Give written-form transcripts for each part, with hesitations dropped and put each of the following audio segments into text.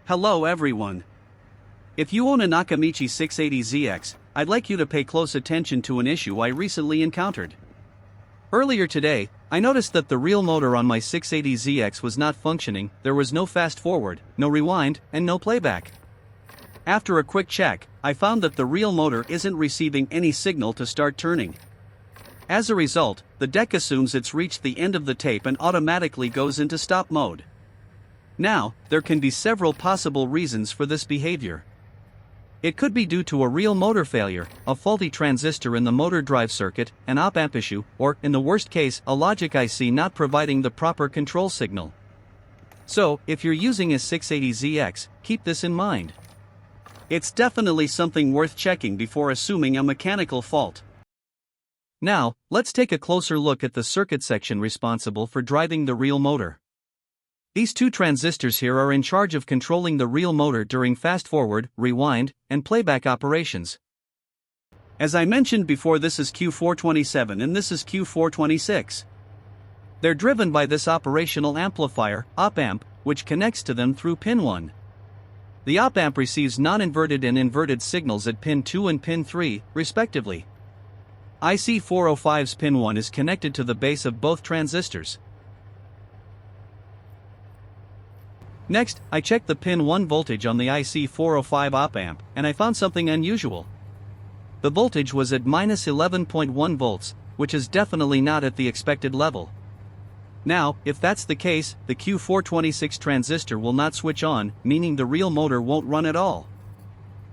Hello everyone. If you own a Nakamichi 680ZX, I'd like you to pay close attention to an issue I recently encountered. Earlier today, I noticed that the real motor on my 680ZX was not functioning. There was no fast forward, no rewind, and no playback. After a quick check, I found that the real motor isn't receiving any signal to start turning. As a result, the deck assumes it's reached the end of the tape and automatically goes into stop mode. Now, there can be several possible reasons for this behavior. It could be due to a real motor failure, a faulty transistor in the motor drive circuit, an op-amp issue, or, in the worst case, a logic IC not providing the proper control signal. So, if you're using a 680ZX, keep this in mind. It's definitely something worth checking before assuming a mechanical fault. Now, let's take a closer look at the circuit section responsible for driving the real motor. These two transistors here are in charge of controlling the real motor during fast forward, rewind, and playback operations. As I mentioned before, this is Q427 and this is Q426. They're driven by this operational amplifier, op-amp, which connects to them through pin 1. The op-amp receives non-inverted and inverted signals at pin 2 and pin 3, respectively. IC405's pin 1 is connected to the base of both transistors. Next, I checked the pin 1 voltage on the IC405 op-amp, and I found something unusual. The voltage was at minus 11.1 volts, which is definitely not at the expected level. Now, if that's the case, the Q426 transistor will not switch on, meaning the real motor won't run at all.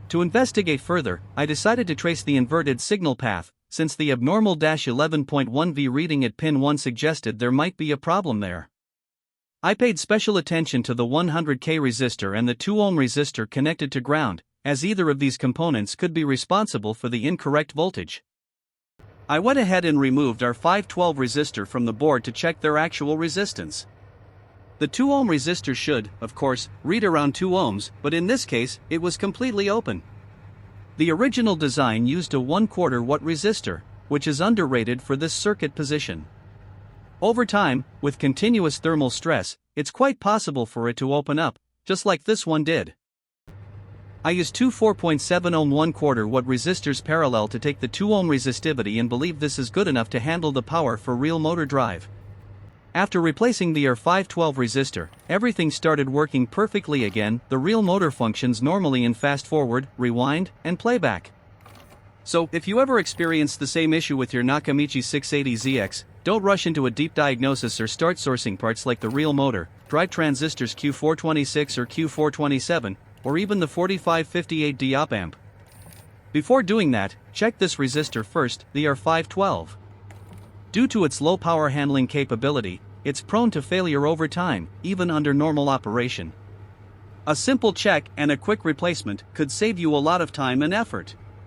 To investigate further, I decided to trace the inverted signal path, since the abnormal -11.1V reading at pin 1 suggested there might be a problem there. I paid special attention to the 100K resistor and the 2-ohm resistor connected to ground, as either of these components could be responsible for the incorrect voltage. I went ahead and removed our 512 resistor from the board to check their actual resistance. The 2-ohm resistor should, of course, read around 2 ohms, but in this case, it was completely open. The original design used a 1/4 watt resistor, which is underrated for this circuit position. Over time, with continuous thermal stress, it's quite possible for it to open up, just like this one did. I used two 4.7 ohm 1/4 watt resistors parallel to take the 2 ohm resistivity and believe this is good enough to handle the power for real motor drive. After replacing the R512 resistor, everything started working perfectly again. The real motor functions normally in fast forward, rewind, and playback. So, if you ever experience the same issue with your Nakamichi 680ZX, don't rush into a deep diagnosis or start sourcing parts like the real motor, drive transistors Q426 or Q427, or even the 4558D op-amp. Before doing that, check this resistor first, the R512. Due to its low power handling capability, it's prone to failure over time, even under normal operation. A simple check and a quick replacement could save you a lot of time and effort.